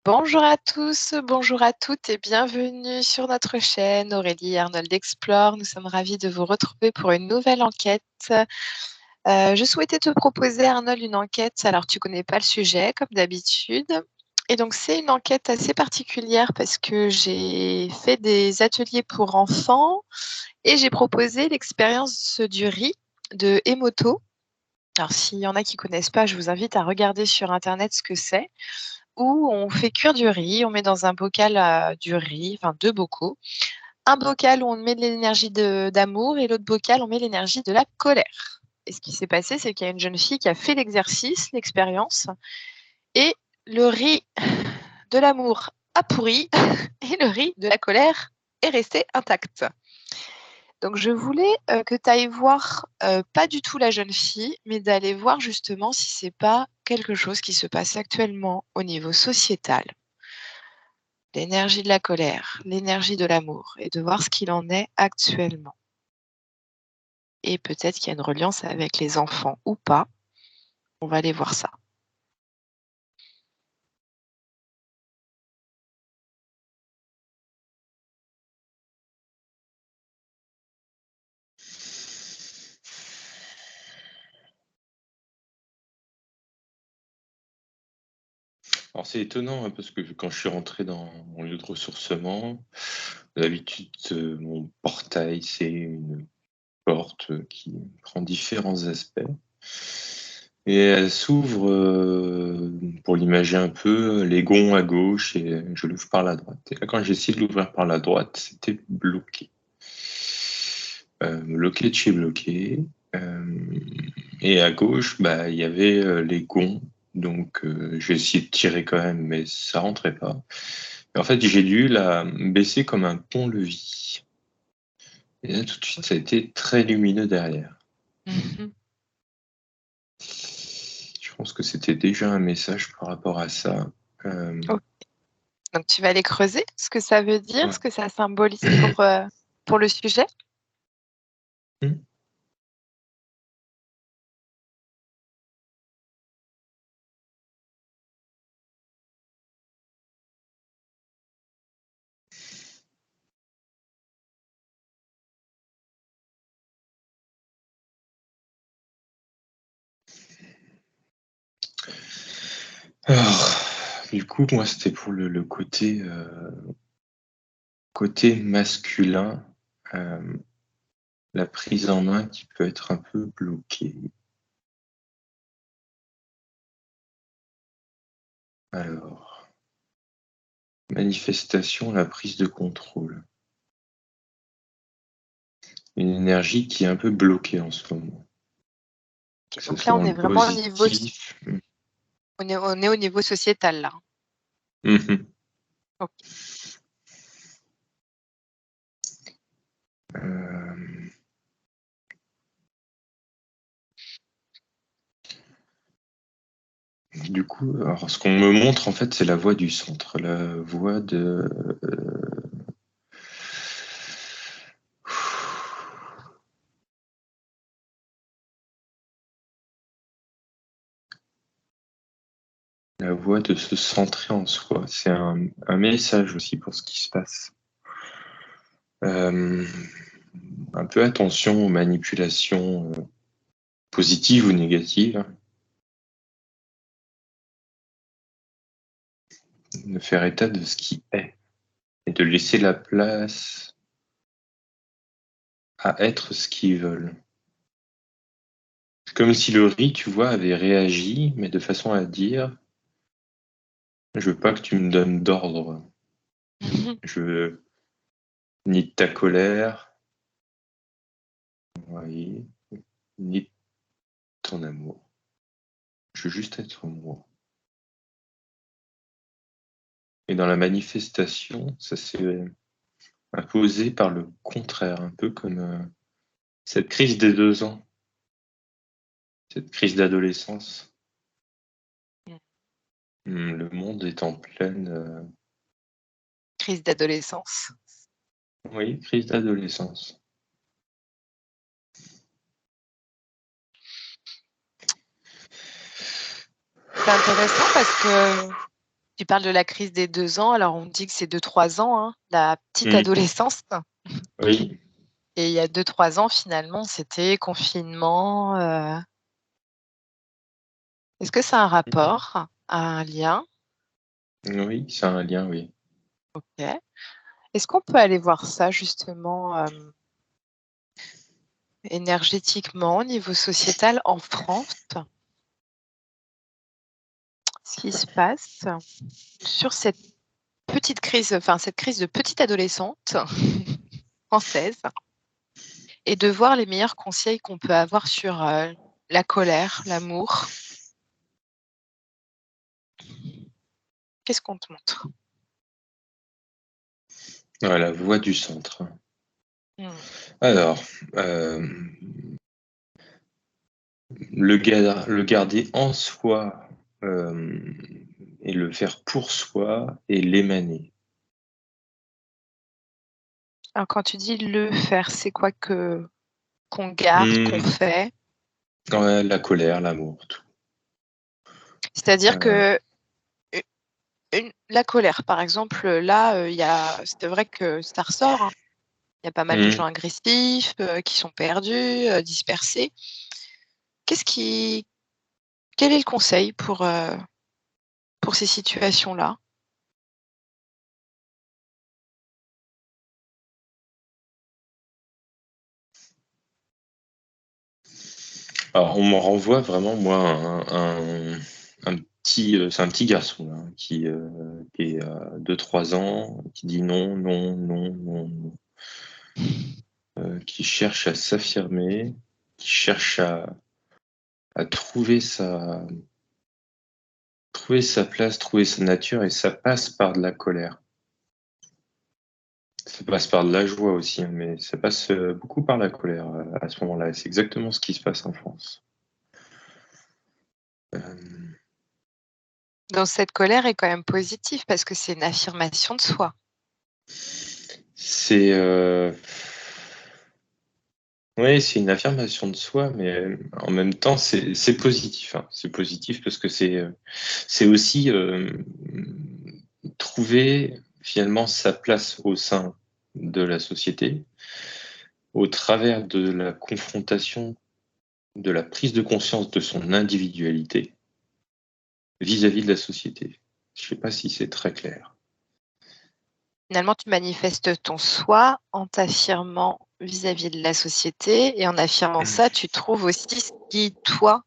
Bonjour à tous, bonjour à toutes et bienvenue sur notre chaîne Aurélie Arnold Explore. Nous sommes ravis de vous retrouver pour une nouvelle enquête. Je souhaitais te proposer, Arnold, une enquête. Alors, tu connais pas le sujet, comme d'habitude. Et donc, c'est une enquête assez particulière parce que j'ai fait des ateliers pour enfants et j'ai proposé l'expérience du riz de Emoto. Alors, s'il y en a qui connaissent pas, je vous invite à regarder sur Internet ce que c'est. Où on fait cuire du riz, on met dans un bocal du riz, enfin 2 bocaux. Un bocal où on met de l'énergie d'amour et l'autre bocal, on met l'énergie de la colère. Et ce qui s'est passé, c'est qu'il y a une jeune fille qui a fait l'exercice, l'expérience, et le riz de l'amour a pourri et le riz de la colère est resté intact. Donc je voulais que tu ailles voir pas du tout la jeune fille, mais d'aller voir justement si c'est pas quelque chose qui se passe actuellement au niveau sociétal. L'énergie de la colère, l'énergie de l'amour et de voir ce qu'il en est actuellement. Et peut-être qu'il y a une reliance avec les enfants ou pas. On va aller voir ça. Alors c'est étonnant parce que quand je suis rentré dans mon lieu de ressourcement, d'habitude mon portail c'est une porte qui prend différents aspects et elle s'ouvre, pour l'imager un peu, les gonds à gauche et je l'ouvre par la droite. Et là quand j'ai essayé de l'ouvrir par la droite, c'était bloqué. Bloqué de chez bloqué. Et à gauche, il y avait les gonds. Donc j'ai essayé de tirer quand même, mais ça rentrait pas. Et en fait, j'ai dû la baisser comme un pont-levis. Et là, tout de suite, ça a été très lumineux derrière. Je pense que c'était déjà un message par rapport à ça. Ok. Donc tu vas aller creuser ce que ça veut dire, Ouais. ce que ça symbolise pour le sujet. Hmm. Alors, du coup, moi, c'était pour le côté masculin, la prise en main qui peut être un peu bloquée. Alors, manifestation, la prise de contrôle. Une énergie qui est un peu bloquée en ce moment. Que ce Donc là, soit on dans est le vraiment au niveau, positif. on est au niveau sociétal là. Mhm. Ok. Euh, Du coup, alors ce qu'on me montre en fait, c'est la voie du centre, la voie de la voie de se centrer en soi. C'est un message aussi pour ce qui se passe. Euh, un peu attention aux manipulations positives ou négatives. De faire état de ce qui est et de laisser la place à être ce qu'ils veulent. Comme si le riz, tu vois, avait réagi, mais de façon à dire, je veux pas que tu me donnes d'ordre. Je veux ni de ta colère, oui, ni de ton amour. Je veux juste être moi. Et dans la manifestation, ça s'est imposé par le contraire, un peu comme cette crise des 2 ans, cette crise d'adolescence. Le monde est en pleine, Crise d'adolescence. oui, crise d'adolescence. C'est intéressant parce que Tu parles de la crise des 2 ans, alors on dit que c'est 2-3 ans, hein, la petite Mmh. adolescence. Oui, Et il y a 2-3 ans, finalement, c'était confinement. Est-ce que ça a un rapport, un lien? oui, c'est un lien, oui. OK. Est-ce qu'on peut aller voir ça justement, énergétiquement, au niveau sociétal en France? Ce qui se passe sur cette petite crise, enfin cette crise de petite adolescente française et de voir les meilleurs conseils qu'on peut avoir sur, la colère, l'amour. Qu'est-ce qu'on te montre? Ouais, la voix du centre. Mmh. Alors, le garder en soi, et le faire pour soi et l'émaner. Alors quand tu dis «le faire», c'est quoi que qu'on garde, qu'on Mmh, fait? ouais, la colère, l'amour, tout. C'est-à-dire Heu, que u une la colère, par exemple, là, il y a c'est vrai que ça ressort, hein. Il y a pas mal de mmh. gens agressifs, qui sont perdus, dispersés. Qu'est-ce qui Quel est le conseil pour ces situations-là? Alors on m'en renvoie vraiment moi un petit, c'est un petit garçon là, qui est à 2-3 ans, qui dit: «Non, non, non, non, non», qui cherche à s'affirmer, qui cherche à trouver sa place, trouver sa nature et ça passe par de la colère. Ça passe par de la joie aussi, hein, mais ça passe, beaucoup par la colère, à ce moment-là et c'est exactement ce qui se passe en France. Hem, Donc cette colère est quand même positive parce que c'est une affirmation de soi. c'est, oui, c'est une affirmation de soi, mais, en même temps, c'est positif, hein. C'est positif parce que c'est aussi, trouver finalement sa place au sein de la société, au travers de la confrontation, de la prise de conscience de son individualité vis-à-vis de la société. Je ne sais pas si c'est très clair. Finalement, tu manifestes ton soi en t'affirmant vis-à-vis de la société et en affirmant ça, tu trouves aussi ce qui toi,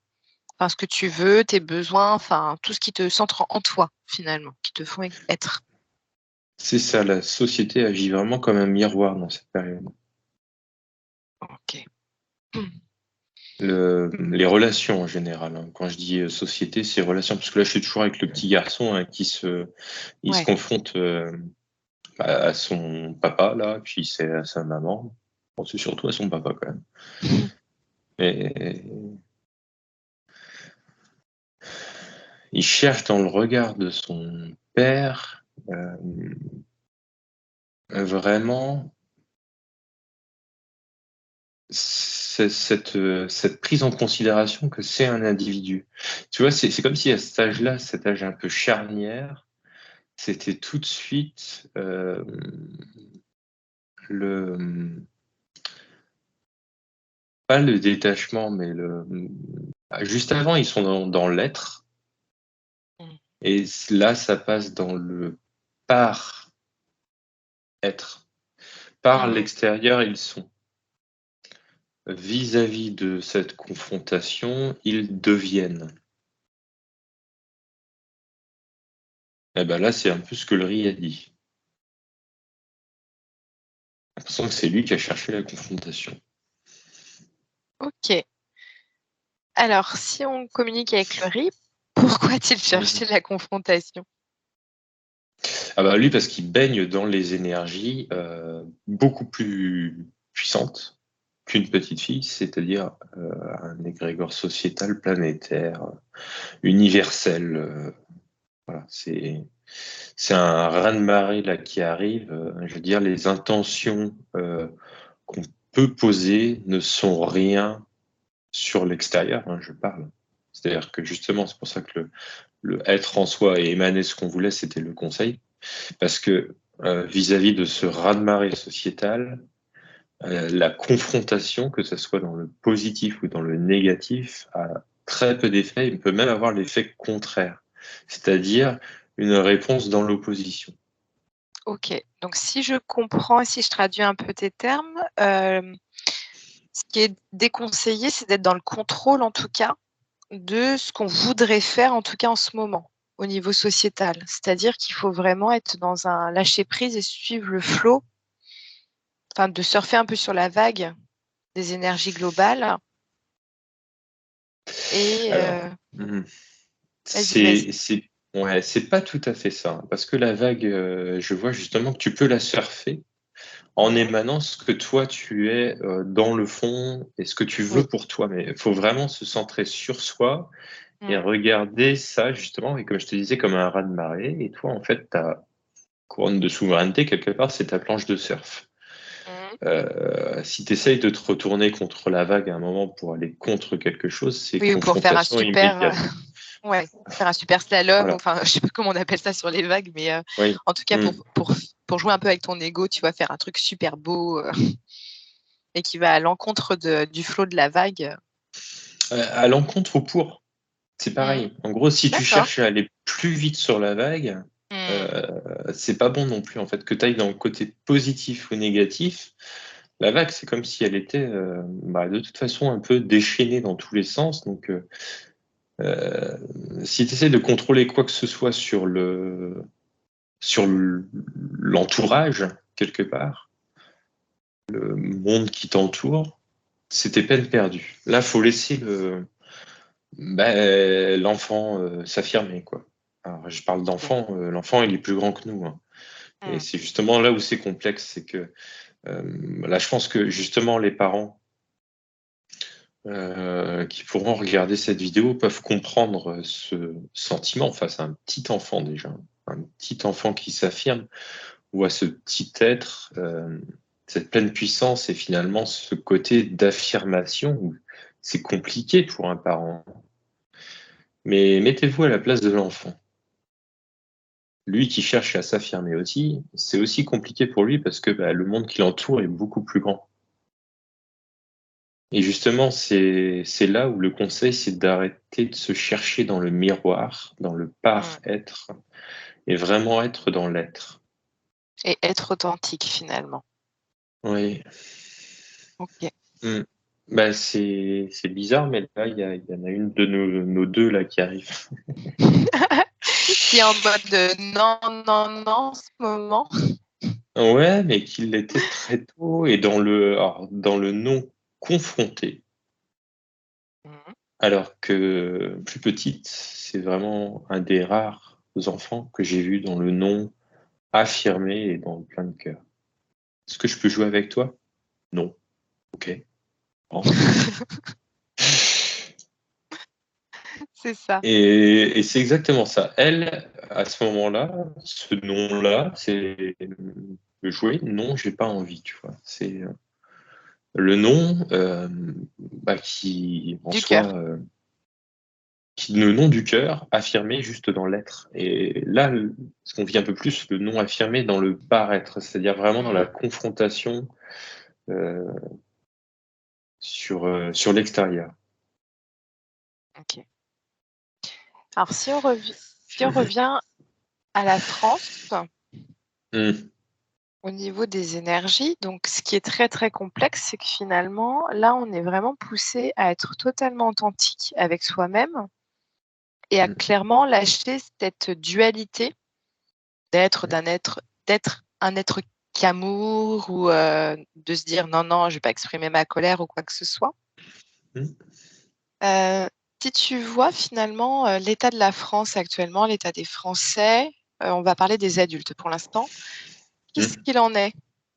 enfin ce que tu veux, tes besoins, enfin tout ce qui te centre en toi finalement, qui te font être. C'est ça, la société agit vraiment comme un miroir dans cette période. OK. Les relations en général, hein. Quand je dis, société, c'est relations, parce que là, je suis toujours avec le petit garçon, hein, il se Ouais. confronte, à son papa là, puis c'est à sa maman. Bon, c'est surtout à son papa quand même. Et il cherche dans le regard de son père, vraiment cette prise en considération que c'est un individu. Tu vois, c'est comme si à cet âge-là, cet âge un peu charnière, c'était tout de suite, le, pas le détachement, mais juste avant, ils sont dans l'être Mmh. et là, ça passe dans le par être. Par Mmh. l'extérieur, ils sont. Vis-à-vis de cette confrontation, ils deviennent. Et ben là, c'est un peu ce que le riz a dit. J'ai l'impression que c'est lui qui a cherché la confrontation. OK. Alors si on communique avec le riz, pourquoi a-t-il Mmh. cherché la confrontation? Ah bah, lui parce qu'il baigne dans les énergies, beaucoup plus puissantes qu'une petite fille, c'est-à-dire, un égrégore sociétal planétaire, universel, voilà, c'est un raz-de-marée là qui arrive, je veux dire les intentions, qu'on peut poser ne sont rien sur l'extérieur, hein, je parle. C'est-à-dire que justement, c'est pour ça que le être en soi et émaner ce qu'on voulait, c'était le conseil. Parce que vis-à-vis de ce raz-de-marée sociétal, la confrontation, que ce soit dans le positif ou dans le négatif, a très peu d'effet. Il peut même avoir l'effet contraire, c'est-à-dire une réponse dans l'opposition. OK. Donc si je comprends et si je traduis un peu tes termes, ce qui est déconseillé, c'est d'être dans le contrôle, en tout cas, de ce qu'on voudrait faire, en tout cas en ce moment, au niveau sociétal. C'est-à-dire qu'il faut vraiment être dans un lâcher prise et suivre le flot, enfin de surfer un peu sur la vague des énergies globales et Alors, mmh, vas-y, vas-y. c'est ouais, c'est pas tout à fait ça, hein, parce que la vague, je vois justement que tu peux la surfer en Mmh. émanant ce que toi tu es, dans le fond et ce que tu Oui. veux pour toi. Mais il faut vraiment se centrer sur soi et Mmh. regarder ça justement et comme je te disais, comme un raz-de-marée et toi, en fait, ta couronne de souveraineté, quelque part, c'est ta planche de surf. Mmh. Si tu essayes de te retourner contre la vague à un moment pour aller contre quelque chose, c'est Oui, pour faire un confrontation super, immédiate. ouais, faire un super slalom, Voilà, enfin, je sais pas comment on appelle ça sur les vagues, mais oui. en tout cas Mmh. pour jouer un peu avec ton ego, tu vas faire un truc super beau, et qui va à l'encontre du flot de la vague. À l'encontre ou pour, c'est Mmh. pareil. En gros, si tu D'accord. cherches à aller plus vite sur la vague, heu, Mmh. c'est pas bon non plus, en fait. Que tu ailles dans le côté positif ou négatif, la vague, c'est comme si elle était, de toute façon un peu déchaînée dans tous les sens donc heu, si tu essaies de contrôler quoi que ce soit sur l'entourage, quelque part, le monde qui t'entoure, c'était peine perdue. Là, faut laisser l'enfant, s'affirmer, quoi. Alors je parle OK. d'enfant, l'enfant il est plus grand que nous, hein et Mmh. c'est justement là où c'est complexe, c'est que, là je pense que justement les parents, qui pourront regarder cette vidéo peuvent comprendre, ce sentiment face à un petit enfant déjà, un petit enfant qui s'affirme ou à ce petit être, cette pleine puissance et finalement ce côté d'affirmation où c'est compliqué pour un parent. Mais mettez-vous à la place de l'enfant. Lui qui cherche à s'affirmer aussi, c'est aussi compliqué pour lui parce que, le monde qui l'entoure est beaucoup plus grand. Et justement, c'est là où le conseil, c'est d'arrêter de se chercher dans le miroir, dans le Mmh. par-être et vraiment être dans l'être. Et être authentique finalement. Oui. OK. Mmh. C'est bizarre, mais là, il y en a une de nos 2 là qui arrive. Qui est en mode, non, non, non en ce moment. Ouais, mais qui l'était très tôt et dans le non confronté, Mmh. alors que plus petite, c'est vraiment un des rares enfants que j'ai vu dans le non affirmé et dans le plein de cœur. «Est-ce que je peux jouer avec toi?» «Non». «OK, rentre». C'est ça. Et c'est exactement ça. Elle, à ce moment-là, ce non-là, c'est, jouer, non, j'ai pas envie, tu vois? C'est, le non, qui en Du soi, cœur. qui le non du cœur, affirmé juste dans l'être et là, ce qu'on vit un peu plus, le non affirmé dans le paraître, c'est-à-dire vraiment dans la Mmh. confrontation, heu, sur l'extérieur. OK. Alors si on revient à la France, Mmh. au niveau des énergies, donc ce qui est très, très complexe, c'est que finalement, là, on est vraiment poussé à être totalement authentique avec soi-même et à Mmh. clairement lâcher cette dualité d'être un être qu'amour ou de se dire: «Non, non, je vais pas exprimer ma colère» ou quoi que ce soit. Mmh. Heu, Si tu vois finalement, l'état de la France actuellement, l'état des Français, on va parler des adultes pour l'instant. Qu'est-ce Mmh. qu'il en est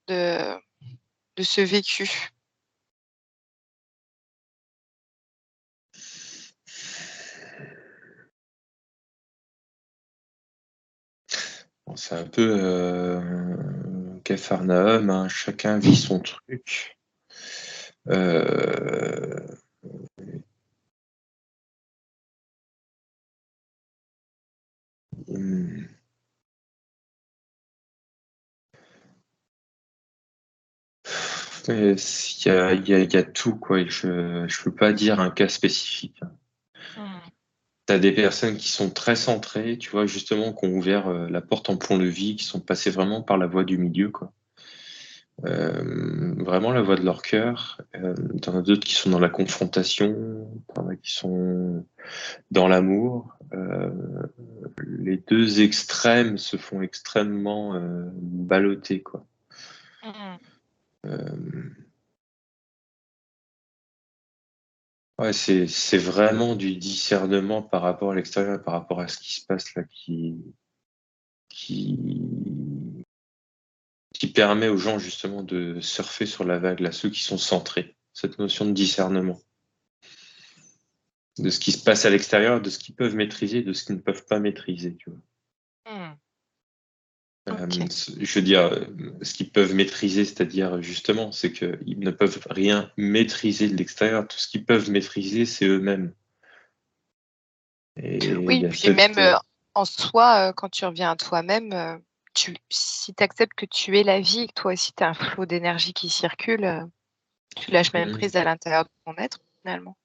de ce vécu? Bon, c'est un peu, Capharnaüm, hein, chacun vit son truc. Heu Mmh. Il y a tout, quoi, et je peux pas dire un cas spécifique. Mmh. Tu as des personnes qui sont très centrées, tu vois, justement, qui ont ouvert, la porte en pont-levis, qui sont passées vraiment par la voie du milieu, quoi. Vraiment la voie de leur cœur. Tu en as d'autres qui sont dans la confrontation, tu en as qui sont dans l'amour. Les 2 extrêmes se font extrêmement, balloter, quoi. Mmh. Hem, ouais, c'est vraiment du discernement par rapport à l'extérieur, par rapport à ce qui se passe là, qui qui permet aux gens justement de surfer sur la vague, là, ceux qui sont centrés. Cette notion de discernement, de ce qui se passe à l'extérieur, de ce qu'ils peuvent maîtriser, de ce qu'ils ne peuvent pas maîtriser, tu vois? Mmh. OK. Je veux dire, ce qu'ils peuvent maîtriser, c'est-à-dire justement, c'est qu'ils ne peuvent rien maîtriser de l'extérieur. Tout ce qu'ils peuvent maîtriser, c'est eux-mêmes. Et il Oui, y a puis même, cette, en soi, quand tu reviens à toi-même, si tu acceptes que tu es la vie et que toi aussi tu as un flot d'énergie qui circule, tu lâches même mmh. prise à l'intérieur de ton être, finalement.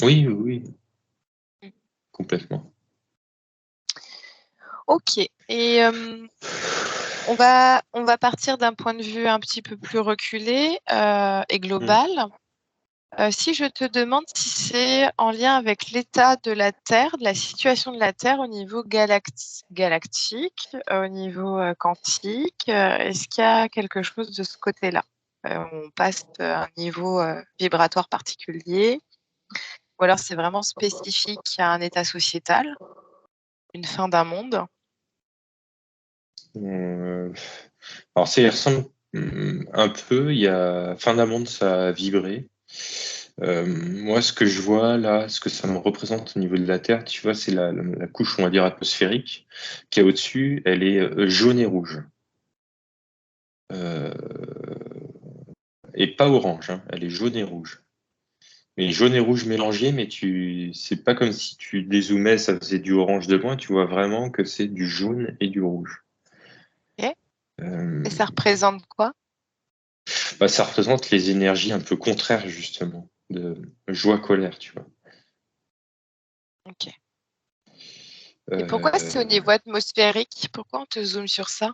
Oui, oui, oui, Mmh. complètement. OK et on va partir d'un point de vue un petit peu plus reculé, et Mmh. global. Si je te demande si c'est en lien avec l'état de la Terre, de la situation de la Terre au niveau galactique, au niveau, quantique, est-ce qu'il y a quelque chose de ce côté-là? On passe à un niveau, vibratoire particulier ou alors c'est vraiment spécifique à un état sociétal, une fin d'un monde? Heu, alors ça y ressemble, un peu. Il y a fin d'un monde, ça a vibré. Moi, ce que je vois là, ce que ça me représente au niveau de la Terre, tu vois, c'est la couche, on va dire, atmosphérique qui est au-dessus. Elle est, jaune et rouge, et pas orange, hein, elle est jaune et rouge. Mais jaune et rouge mélangés, mais c'est pas comme si tu dézoomais, ça faisait du orange de loin, tu vois vraiment que c'est du jaune et du rouge. OK et ça Hem, représente quoi? bah, ça représente les énergies un peu contraires justement, de joie-colère, tu vois? OK et pourquoi c'est au Heu, niveau atmosphérique? Pourquoi on te zoome sur ça?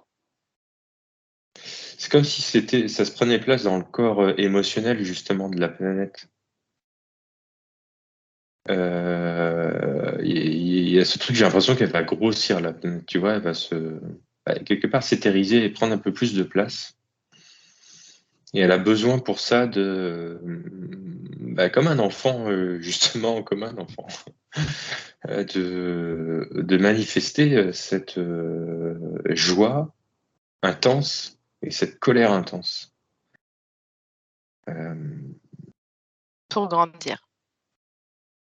c'est comme si ça se prenait place dans le corps, émotionnel justement de la planète. Il y a ce truc, j'ai l'impression qu'elle va grossir la planète, tu vois? Elle va quelque part s'éthériser et prendre un peu plus de place. Et elle a besoin pour ça de, comme un enfant, justement, comme un enfant, de manifester, cette, joie intense et cette colère intense. Hem, Pour grandir.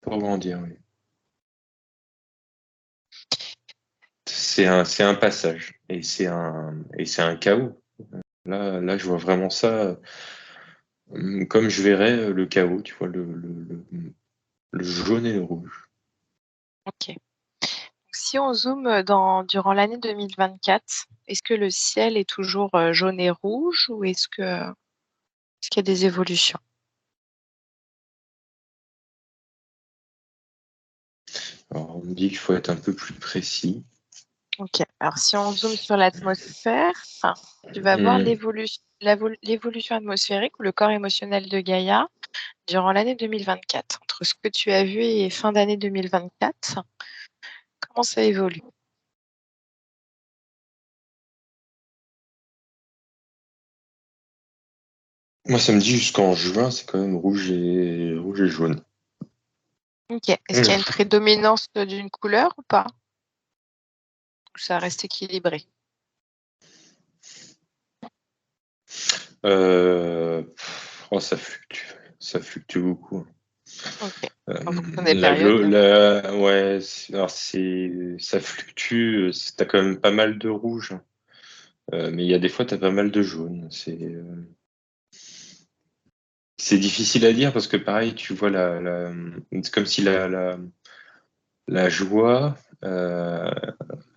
pour grandir, oui. C'est un passage et c'est un chaos. Là, je vois vraiment ça, comme je verrais, le chaos, tu vois? Le jaune et le rouge. OK. Si on zoome, durant l'année 2024, est-ce que le ciel est toujours, jaune et rouge ou est-ce qu'il y a des évolutions? Alors, on me dit qu'il faut être un peu plus précis. OK. Alors si on zoome sur l'atmosphère, tu vas voir Mmh. l'évolution atmosphérique ou le corps émotionnel de Gaïa durant l'année 2024. Entre ce que tu as vu et fin d'année 2024, comment ça évolue? Moi, ça me dit jusqu'en juin, c'est quand même rouge et jaune. OK. Est-ce qu'il y a une Mmh. prédominance, d'une couleur ou pas? Ou ça reste équilibré? Oh, ça fluctue beaucoup, hein. OK. En fonction des La glo périodes? la ouais, alors ça fluctue, tu quand même pas mal de rouge, hein, mais il y a des fois, tu as pas mal de jaune. C'est difficile à dire parce que pareil, tu vois c'est comme si la joie, a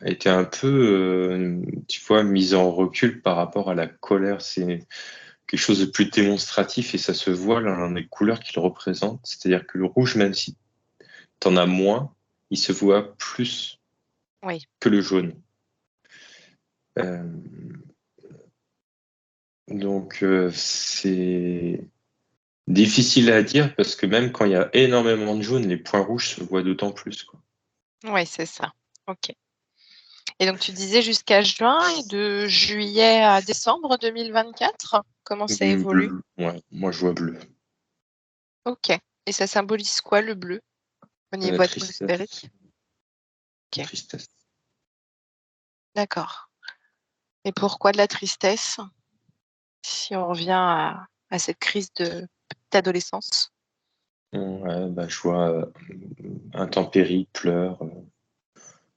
été un peu, tu vois, mise en recul par rapport à la colère. C'est quelque chose de plus démonstratif et ça se voit là, dans les couleurs qu'il représente. C'est-à-dire que le rouge, même si tu en as moins, il se voit plus Oui. que le jaune. Euh, donc c'est difficile à dire parce que même quand il y a énormément de jaune, les points rouges se voient d'autant plus, quoi. Oui, c'est ça. Ok. Et donc, tu disais jusqu'à juin et de juillet à décembre 2024, comment ça évolue? Bleu, ouais, moi je vois bleu. Ok. Et ça symbolise quoi, le bleu, au La niveau tristesse. atmosphérique? La Ok, tristesse. d'accord. Et pourquoi de la tristesse, si on revient à cette crise d'adolescence? Ouais, bah, je vois intempéries, pleurs,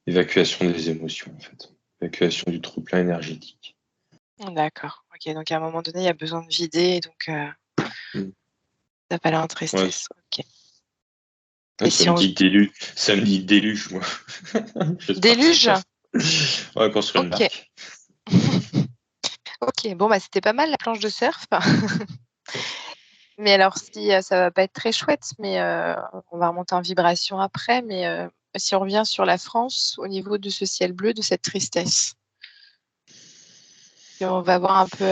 évacuation des émotions, en fait. Évacuation du trop-plein énergétique. D'accord. Ok, donc à un moment donné, il y a besoin de vider, et donc Mm. ça va aller en Ouais, tristesse. Ok. ouais, Et si on... ça me dit déluge, moi. Je vais Déluge? partir. On va construire une Ok. barque. Ok, bon, bah, c'était pas mal la planche de surf. Mais alors, si ça va pas être très chouette, mais on va remonter en vibration après. Mais si on revient sur la France, au niveau de ce ciel bleu, de cette tristesse, et on va voir un peu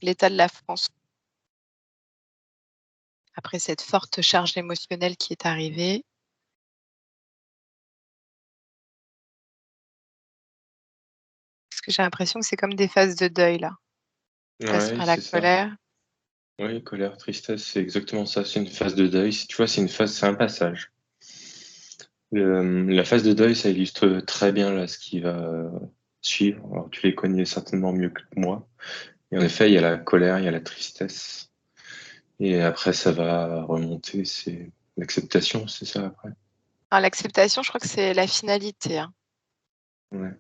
l'état de la France après cette forte charge émotionnelle qui est arrivée. Parce que j'ai l'impression que c'est comme des phases de deuil là. On passe Ouais, par la c'est ça. colère. Oui, colère, tristesse, c'est exactement ça. C'est une phase de deuil. Tu vois, c'est un passage. La phase de deuil, ça illustre très bien là ce qui va suivre. Alors, tu les connais certainement mieux que moi. Et en effet, il y a la colère, il y a la tristesse. Et après, ça va remonter. C'est l'acceptation, c'est ça après. Alors, l'acceptation, je crois que c'est la finalité, hein. Ouais.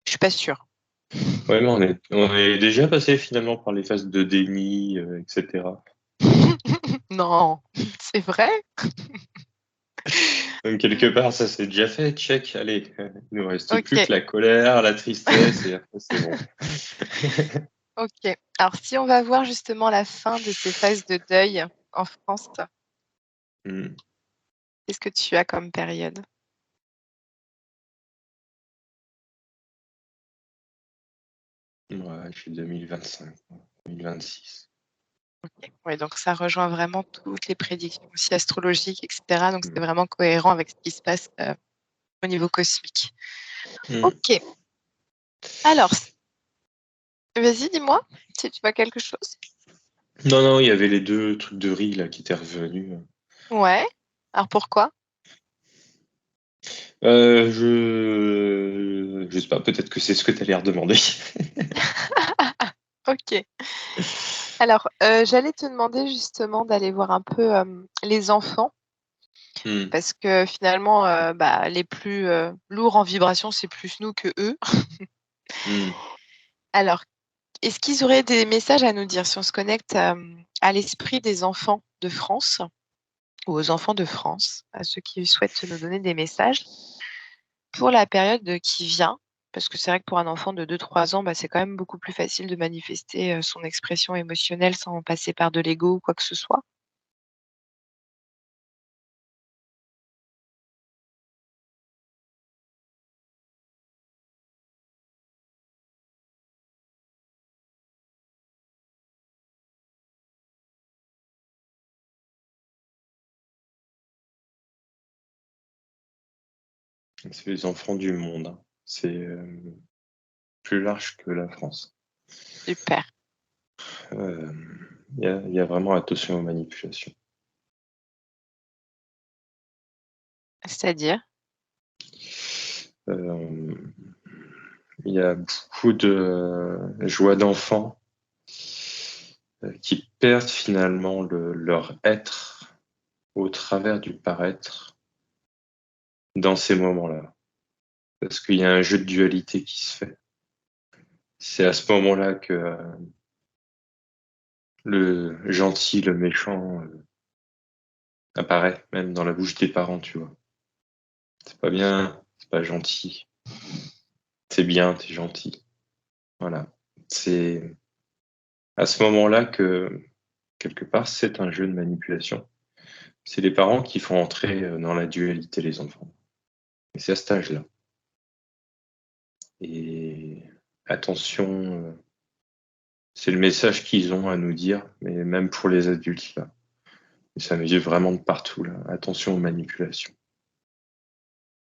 Je suis pas sûre. Ouais, mais on est déjà passé finalement par les phases de déni, etc. Non, c'est vrai? Donc, quelque part, ça c'est déjà fait. Check. Allez, il nous reste plus Ok, que la colère, la tristesse, et après c'est bon. ok. Alors, si on va voir justement la fin de ces phases de deuil en France, Hmm. qu'est-ce que tu as comme période? Ouais, je suis 2025, 2026. Ok. Oui, donc ça rejoint vraiment toutes les prédictions aussi astrologiques, etc. Donc Hmm. c'est vraiment cohérent avec ce qui se passe au niveau cosmique. Hmm. Ok. Alors, vas-y, dis-moi si tu vois quelque chose. Non, non, il y avait les deux trucs de riz là qui étaient revenus. Ouais. Alors pourquoi? Je sais pas, peut-être que c'est ce que tu allais redemander. Ok. Alors, j'allais te demander justement d'aller voir un peu les enfants, Hmm. parce que finalement, bah, les plus lourds en vibration, c'est plus nous que eux. Hmm. Alors, est-ce qu'ils auraient des messages à nous dire si on se connecte à l'esprit des enfants de France ou aux enfants de France, à ceux qui souhaitent nous donner des messages pour la période qui vient? Parce que c'est vrai que pour un enfant de 2-3 ans, bah, c'est quand même beaucoup plus facile de manifester son expression émotionnelle sans passer par de l'ego ou quoi que ce soit. C'est les enfants du monde, hein. C'est plus large que la France. Super. Euh, il y a vraiment attention aux manipulations. C'est-à-dire? Euh, il y a beaucoup de joie d'enfants qui perdent finalement leur être au travers du paraître dans ces moments-là. Parce qu'il y a un jeu de dualité qui se fait. C'est à ce moment-là que le gentil, le méchant apparaît, même dans la bouche des parents, tu vois. C'est pas bien, c'est pas gentil. C'est bien, t'es gentil. Voilà. C'est à ce moment-là que, quelque part, c'est un jeu de manipulation. C'est les parents qui font entrer dans la dualité les enfants. Et c'est à cet âge-là. Et attention, c'est le message qu'ils ont à nous dire, mais même pour les adultes, là. Et ça me vient vraiment de partout, là. Attention aux manipulations.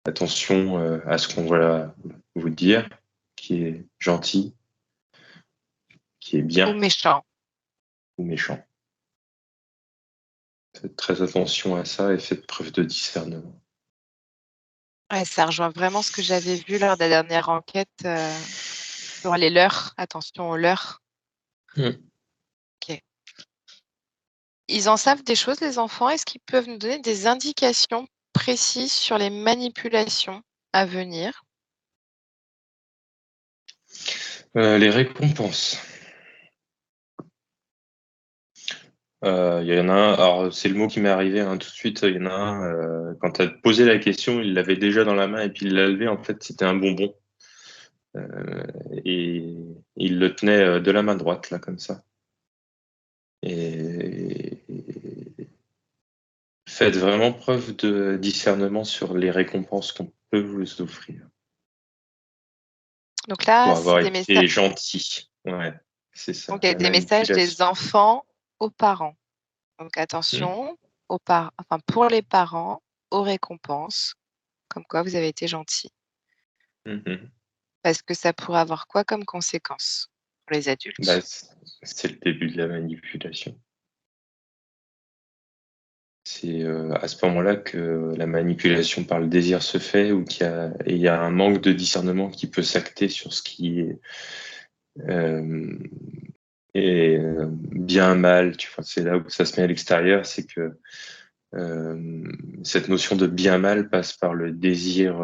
Attention à ce qu'on va vous dire, qui est gentil, qui est Ou bien méchant. ou méchant. Faites très attention à ça et faites preuve de discernement. Ouais, ça rejoint vraiment ce que j'avais vu lors de la dernière enquête sur les leurres. Attention aux leurres. Mm. Ok. Ils en savent des choses, les enfants. Est-ce qu'ils peuvent nous donner des indications précises sur les manipulations à venir? Les récompenses. Il y en a un, alors c'est le mot qui m'est arrivé tout de suite. Il y en a un, quand tu as posé la question, il l'avait déjà dans la main et puis il l'a levé. En fait, c'était un bonbon. Et il le tenait de la main droite, là, comme ça. Et faites vraiment preuve de discernement sur les récompenses qu'on peut vous offrir Donc là, pour c'est avoir des messages, été gentil. Ouais, c'est ça, la des messages manipulation. des enfants aux parents. Donc Hmm. attention enfin, pour les parents, aux récompenses, comme quoi vous avez été gentil. Mhm. Parce que ça pourrait avoir quoi comme conséquence pour les Bah, adultes? c'est le début de la manipulation. C'est à ce moment-là que la manipulation par le désir se fait ou il y a un manque de discernement qui peut s'acter sur ce qui est euh, bien mal. Tu vois, c'est là où ça se met à l'extérieur, c'est que cette notion de bien mal passe par le désir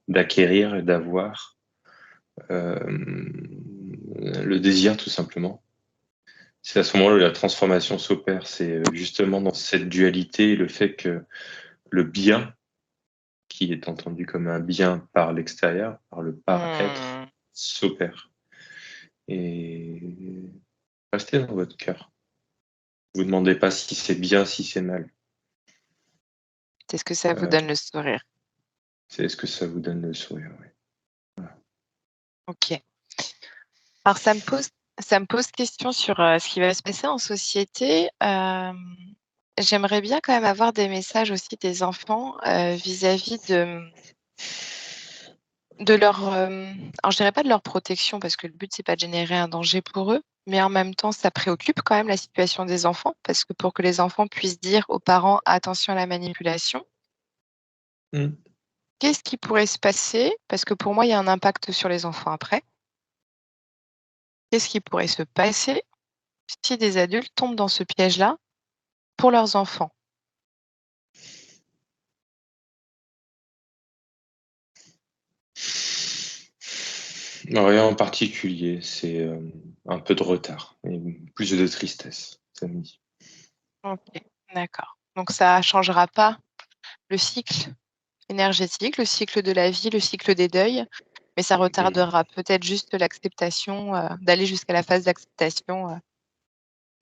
d'acquérir et d'avoir, euh, le désir tout simplement. C'est à ce moment-là où la transformation s'opère. C'est justement dans cette dualité, le fait que le bien, qui est entendu comme un bien par l'extérieur, par le par-être, Hmm. s'opère. Et restez dans votre cœur. Vous ne demandez pas si c'est bien, si c'est mal. C'est ce que ça vous Euh, donne le sourire. c'est est-ce que ça vous donne le sourire, ouais. Ok. Alors ça me pose question sur ce qui va se passer en société. J'aimerais bien quand même avoir des messages aussi des enfants vis-à-vis de leur, alors je dirais pas de leur protection parce que le but c'est pas de générer un danger pour eux, mais en même temps ça préoccupe quand même la situation des enfants parce que pour que les enfants puissent dire aux parents attention à la manipulation, Mm. qu'est-ce qui pourrait se passer? Parce que pour moi il y a un impact sur les enfants après. Qu'est-ce qui pourrait se passer si des adultes tombent dans ce piège-là pour leurs enfants? Rien en particulier, c'est un peu de retard et plus de tristesse samedi. OK, d'accord. Donc ça changera pas le cycle énergétique, le cycle de la vie, le cycle des deuils, mais ça Mm. retardera peut-être juste l'acceptation, d'aller jusqu'à la phase d'acceptation,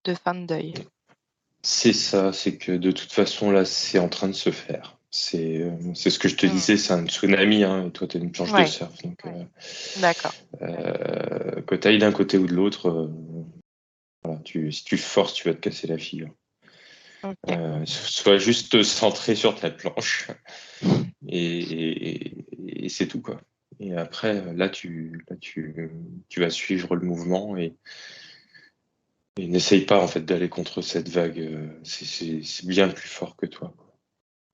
de fin de deuil. C'est ça, c'est que de toute façon là, c'est en train de se faire. C'est ce que je te Mmh. disais, c'est un tsunami, hein, et toi tu es une planche de Ouais, surf, donc d'accord. que tu ailles d'un côté ou de l'autre, voilà, si tu forces, tu vas te casser la figure. OK. Sois juste centré sur ta planche et c'est tout quoi. Et après, tu vas suivre le mouvement et n'essaye pas en fait d'aller contre cette vague. C'est bien plus fort que toi.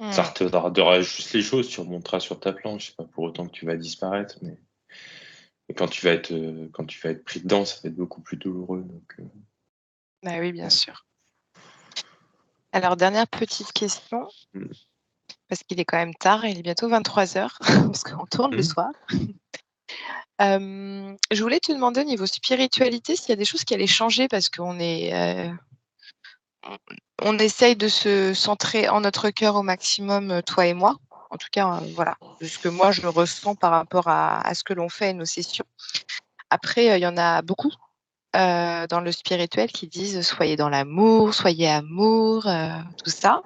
Ça Mmh. retardera juste les choses, tu remonteras sur ta planche. C'est pas pour autant que tu vas disparaître, mais quand tu vas être pris dedans, ça va être beaucoup plus douloureux. Donc, Bah, oui, bien voilà. sûr. Alors dernière petite question, Mm. parce qu'il est quand même tard, il est bientôt 23h parce qu'on tourne le Mm. soir. Je voulais te demander au niveau spiritualité s'il y a des choses qui allaient changer parce qu'on est, on essaye de se centrer en notre cœur au maximum, toi et moi. En tout cas, voilà, de ce que moi je ressens par rapport à ce que l'on fait à nos sessions. Après, il y en a beaucoup dans le spirituel qui disent soyez dans l'amour, soyez amour, tout ça.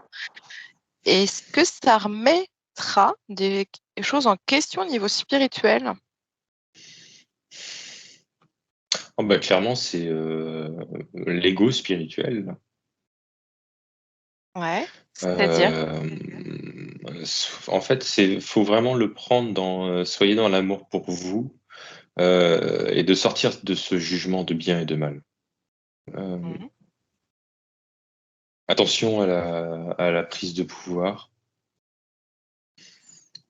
Est-ce que ça remettra des choses en question au niveau spirituel? Oh bah, clairement, c'est l'ego spirituel. Ouais, c'est-à-dire? En fait, faut vraiment le prendre dans soyez dans l'amour pour vous et de sortir de ce jugement de bien et de mal. Euh, Mmh. Attention à la prise de pouvoir.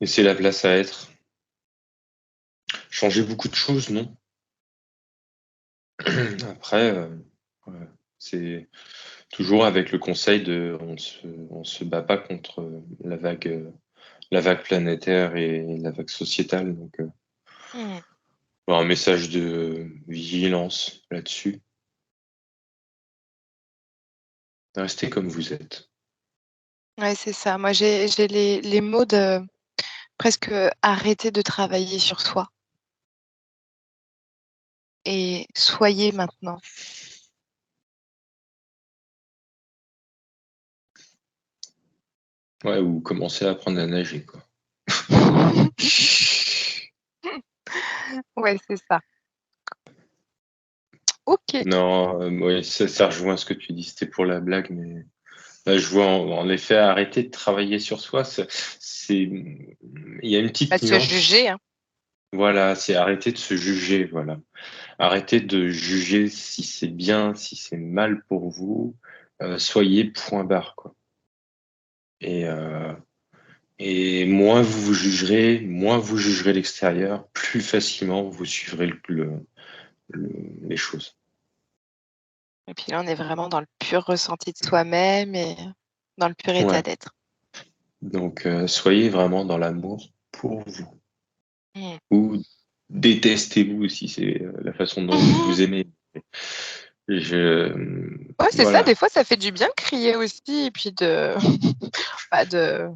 Laissez la place à être. Changer beaucoup de choses, non? Après, voilà, c'est toujours avec le conseil de on se bat pas contre la vague planétaire et la vague sociétale. Donc, Mmh. un message de vigilance là-dessus. Restez comme vous êtes. Ouais, c'est ça. Moi, j'ai les mots de presque arrêter de travailler sur soi et soyez maintenant. Ouais, ou commencez à apprendre à nager, quoi. Ouais, c'est ça. OK. Non, ouais, ça rejoint ce que tu dis. C'était pour la blague, mais là, je vois en effet arrêter de travailler sur soi. Il y a une Bah, petite se nuance. juger, hein. Voilà, c'est arrêter de se juger. Voilà, arrêter de juger si c'est bien, si c'est mal pour vous. Soyez point barre, quoi. Et Et moins vous jugerez l'extérieur, plus facilement vous suivrez les choses. Et puis là, on est vraiment dans le pur ressenti de soi-même et dans le pur état Ouais. d'être. Donc, soyez vraiment dans l'amour pour vous. Mmh. Ou détestez-vous si c'est la façon dont vous vous aimez. Je, Ouais, c'est ça, voilà. des fois, ça fait du bien de crier aussi et puis de bah, de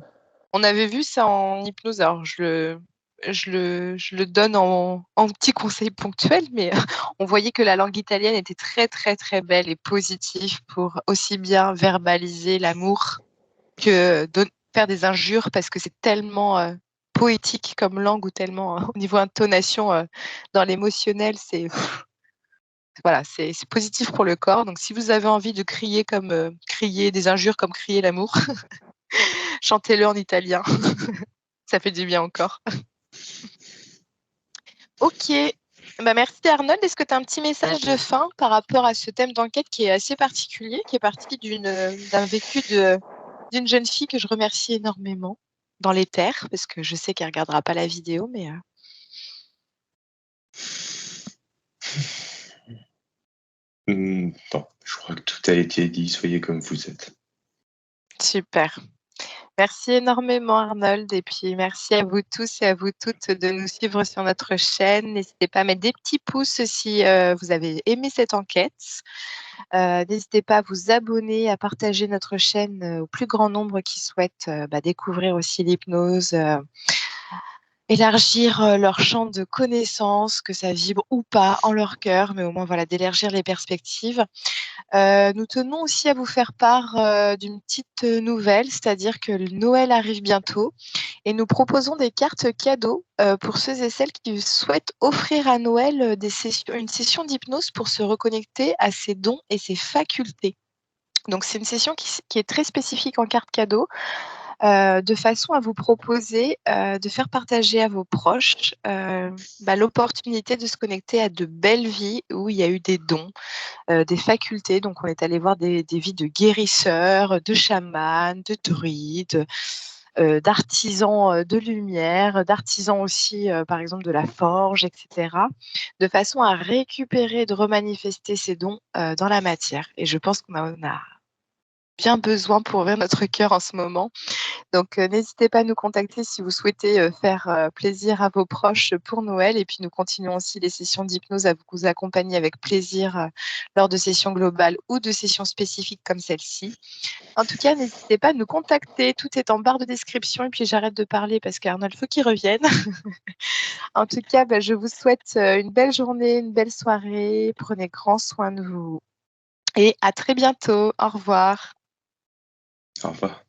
on avait vu ça en hypnose, alors je le donne en petits conseils ponctuels, mais on voyait que la langue italienne était très, très, très belle et positive pour aussi bien verbaliser l'amour que faire des injures parce que c'est tellement, poétique comme langue ou tellement, au niveau intonation, dans l'émotionnel, c'est voilà, c'est positif pour le corps. Donc si vous avez envie de crier comme, crier des injures comme crier l'amour, chantez-le en italien. Ça fait du bien au corps. OK. Bah, merci Arnold. Est-ce que tu as un petit message de fin par rapport à ce thème d'enquête qui est assez particulier, qui est parti d'un vécu d'une jeune fille que je remercie énormément dans l'éther, parce que je sais qu'elle regardera pas la vidéo, mais Non, je crois que tout a été dit. Soyez comme vous êtes. super. Merci énormément Arnold et puis merci à vous tous et à vous toutes de nous suivre sur notre chaîne. N'hésitez pas à mettre des petits pouces si, vous avez aimé cette enquête. N'hésitez pas à vous abonner, à partager notre chaîne, au plus grand nombre qui souhaitent, découvrir aussi l'hypnose, élargir, leur champ de connaissances, que ça vibre ou pas en leur cœur, mais au moins voilà, d'élargir les perspectives. Nous tenons aussi à vous faire part, d'une petite, nouvelle, c'est-à-dire que le Noël arrive bientôt et nous proposons des cartes cadeaux, pour ceux et celles qui souhaitent offrir à Noël, une session d'hypnose pour se reconnecter à ses dons et ses facultés. Donc c'est une session qui est très spécifique en carte cadeau, de façon à vous proposer, de faire partager à vos proches, l'opportunité de se connecter à de belles vies où il y a eu des dons, des facultés. Donc on est allé voir des vies de guérisseurs, de chamans, de druides, d'artisans, de lumière, d'artisans aussi, par exemple de la forge et cetera, de façon à récupérer, de remanifester ces dons, dans la matière et je pense qu'on a bien besoin pour ouvrir notre cœur en ce moment. Donc, n'hésitez pas à nous contacter si vous souhaitez faire plaisir à vos proches pour Noël. Et puis, nous continuons aussi les sessions d'hypnose à vous accompagner avec plaisir lors de sessions globales ou de sessions spécifiques comme celle-ci. En tout cas, n'hésitez pas à nous contacter. Tout est en barre de description. Et puis, j'arrête de parler parce qu'Arnold, faut qu'il revienne. En tout cas, je vous souhaite une belle journée, une belle soirée. Prenez grand soin de vous. Et à très bientôt. Au revoir. Au revoir.